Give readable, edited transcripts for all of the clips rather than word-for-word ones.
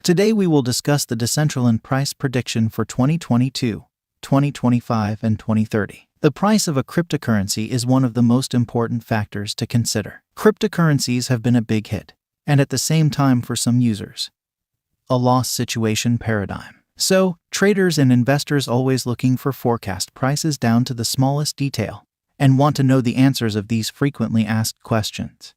Today we will discuss the Decentraland price prediction for 2022, 2025, and 2030. The price of a cryptocurrency is one of the most important factors to consider. Cryptocurrencies have been a big hit, and at the same time for some users, a loss situation paradigm. So, traders and investors always looking for forecast prices down to the smallest detail and want to know the answers of these frequently asked questions.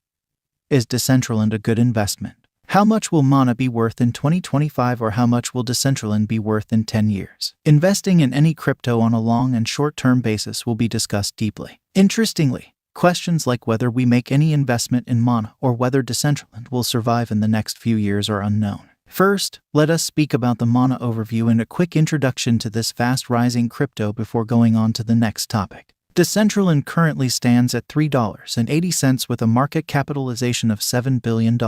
Is Decentraland a good investment? How much will mana be worth in 2025, or how much will Decentraland be worth in 10 years? Investing in any crypto on a long and short-term basis will be discussed deeply. Interestingly, questions like whether we make any investment in mana or whether Decentraland will survive in the next few years are unknown. First, let us speak about the mana overview and a quick introduction to this fast-rising crypto before going on to the next topic. Decentraland currently stands at $3.80 with a market capitalization of $7 billion,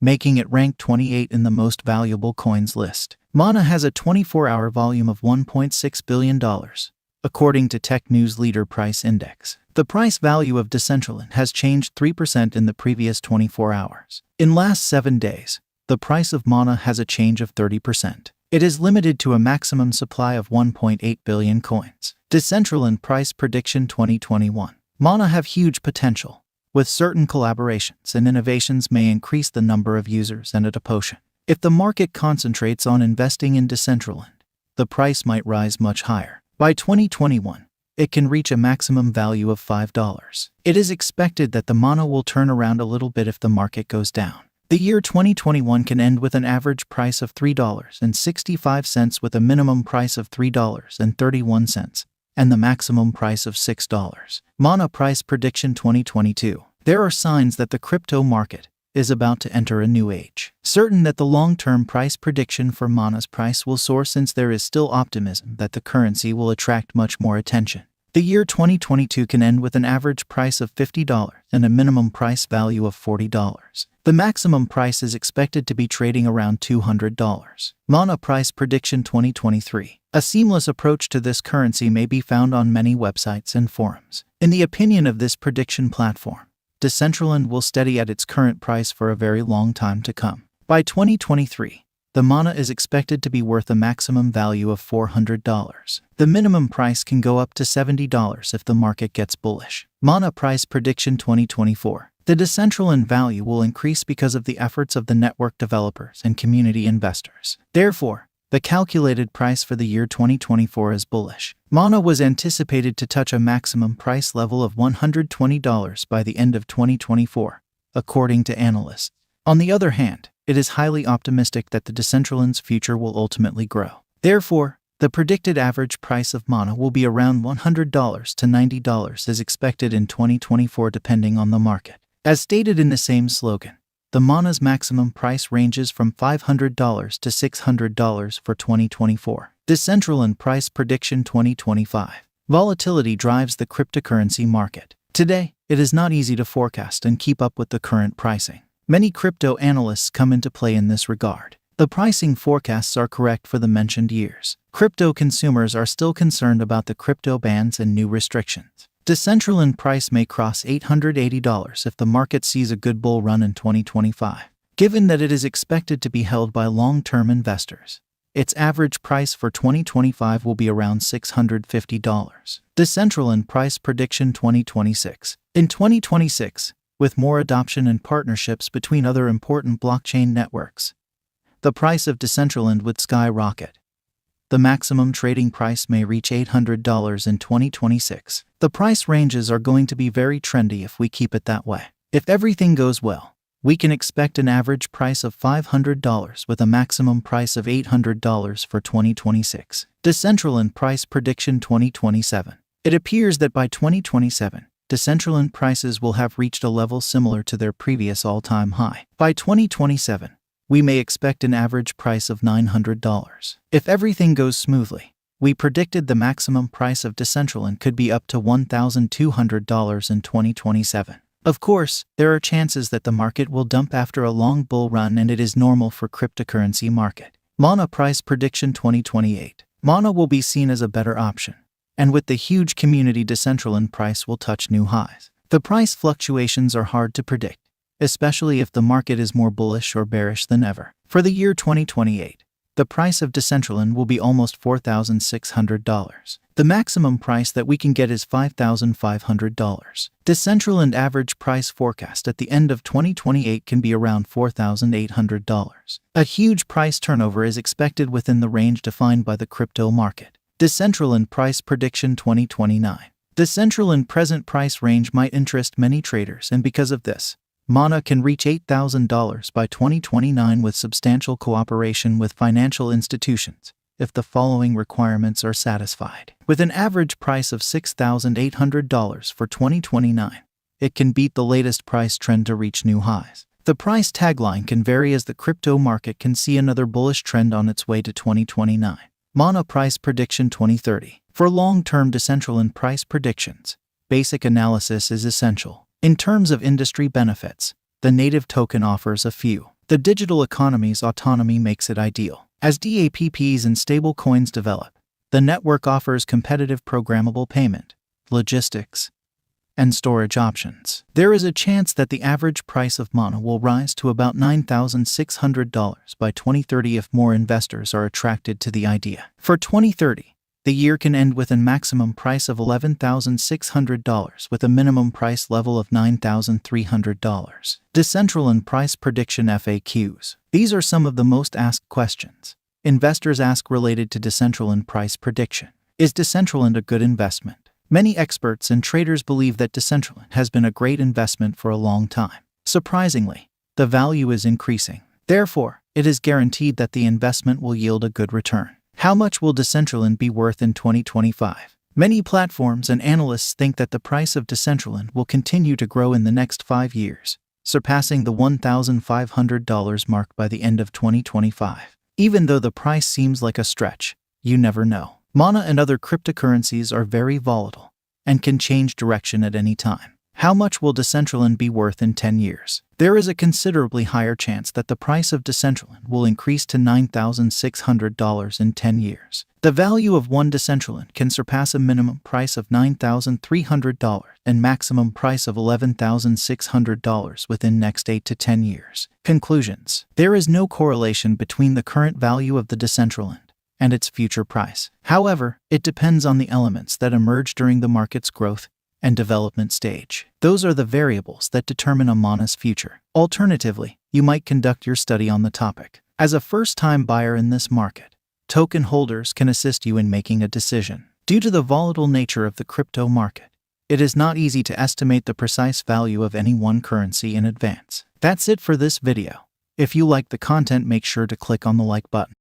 making it rank 28 in the most valuable coins list. Mana has a 24-hour volume of $1.6 billion, according to Tech News Leader Price Index. The price value of Decentraland has changed 3% in the previous 24 hours. In last 7 days, the price of mana has a change of 30%. It is limited to a maximum supply of 1.8 billion coins. Decentraland price prediction 2021. Mana have huge potential. With certain collaborations and innovations may increase the number of users and adoption. If the market concentrates on investing in Decentraland, the price might rise much higher. By 2021, it can reach a maximum value of $5. It is expected that the mana will turn around a little bit if the market goes down. The year 2021 can end with an average price of $3.65 with a minimum price of $3.31 and the maximum price of $6. Mana price prediction 2022. There are signs that the crypto market is about to enter a new age. Certain that the long-term price prediction for mana's price will soar since there is still optimism that the currency will attract much more attention. The year 2022 can end with an average price of $50 and a minimum price value of $40. The maximum price is expected to be trading around $200. Mana price prediction 2023. A seamless approach to this currency may be found on many websites and forums. In the opinion of this prediction platform, Decentraland will steady at its current price for a very long time to come. By 2023, the mana is expected to be worth a maximum value of $400. The minimum price can go up to $70 if the market gets bullish. Mana price prediction 2024. The Decentraland value will increase because of the efforts of the network developers and community investors. Therefore, the calculated price for the year 2024 is bullish. Mana was anticipated to touch a maximum price level of $120 by the end of 2024, according to analysts. On the other hand, it is highly optimistic that the Decentraland's future will ultimately grow. Therefore, the predicted average price of mana will be around $100 to $90 as expected in 2024 depending on the market. As stated in the same slogan, the mana's maximum price ranges from $500 to $600 for 2024. Decentraland price prediction 2025. Volatility drives the cryptocurrency market. Today, it is not easy to forecast and keep up with the current pricing. Many crypto analysts come into play in this regard. The pricing forecasts are correct for the mentioned years. Crypto consumers are still concerned about the crypto bans and new restrictions. Decentraland price may cross $880 if the market sees a good bull run in 2025. Given that it is expected to be held by long-term investors, its average price for 2025 will be around $650. Decentraland price prediction 2026. In 2026, with more adoption and partnerships between other important blockchain networks, the price of Decentraland would skyrocket. The maximum trading price may reach $800 in 2026. The price ranges are going to be very trendy if we keep it that way. If everything goes well, we can expect an average price of $500 with a maximum price of $800 for 2026. Decentraland price prediction 2027. It appears that by 2027, Decentraland prices will have reached a level similar to their previous all-time high. By 2027, we may expect an average price of $900. If everything goes smoothly, we predicted the maximum price of Decentraland could be up to $1,200 in 2027. Of course, there are chances that the market will dump after a long bull run, and it is normal for cryptocurrency market. Mana price prediction 2028. Mana will be seen as a better option, and with the huge community, Decentraland price will touch new highs. The price fluctuations are hard to predict, especially if the market is more bullish or bearish than ever. For the year 2028, the price of Decentraland will be almost $4,600. The maximum price that we can get is $5,500. Decentraland average price forecast at the end of 2028 can be around $4,800. A huge price turnover is expected within the range defined by the crypto market. Decentraland price prediction 2029. Decentraland present price range might interest many traders, and because of this, Mana can reach $8,000 by 2029 with substantial cooperation with financial institutions, if the following requirements are satisfied. With an average price of $6,800 for 2029, it can beat the latest price trend to reach new highs. The price tagline can vary as the crypto market can see another bullish trend on its way to 2029. Mana price prediction 2030. For long-term Decentraland price predictions, basic analysis is essential. In terms of industry benefits, the native token offers a few. The digital economy's autonomy makes it ideal. As DApps and stablecoins develop, the network offers competitive programmable payment, logistics, and storage options. There is a chance that the average price of Mana will rise to about $9,600 by 2030 if more investors are attracted to the idea. For 2030, the year can end with a maximum price of $11,600 with a minimum price level of $9,300. Decentraland price prediction FAQs. These are some of the most asked questions investors ask related to Decentraland price prediction. Is Decentraland a good investment? Many experts and traders believe that Decentraland has been a great investment for a long time. Surprisingly, the value is increasing. Therefore, it is guaranteed that the investment will yield a good return. How much will Decentraland be worth in 2025? Many platforms and analysts think that the price of Decentraland will continue to grow in the next 5 years, surpassing the $1,500 mark by the end of 2025. Even though the price seems like a stretch, you never know. Mana and other cryptocurrencies are very volatile and can change direction at any time. How much will Decentraland be worth in 10 years? There is a considerably higher chance that the price of Decentraland will increase to $9,600 in 10 years. The value of one Decentraland can surpass a minimum price of $9,300 and maximum price of $11,600 within next 8 to 10 years. Conclusions. There is no correlation between the current value of the Decentraland and its future price. However, it depends on the elements that emerge during the market's growth and development stage. Those are the variables that determine a Mana's future. Alternatively, you might conduct your study on the topic. As a first-time buyer in this market, token holders can assist you in making a decision. Due to the volatile nature of the crypto market, it is not easy to estimate the precise value of any one currency in advance. That's it for this video. If you like the content, make sure to click on the like button.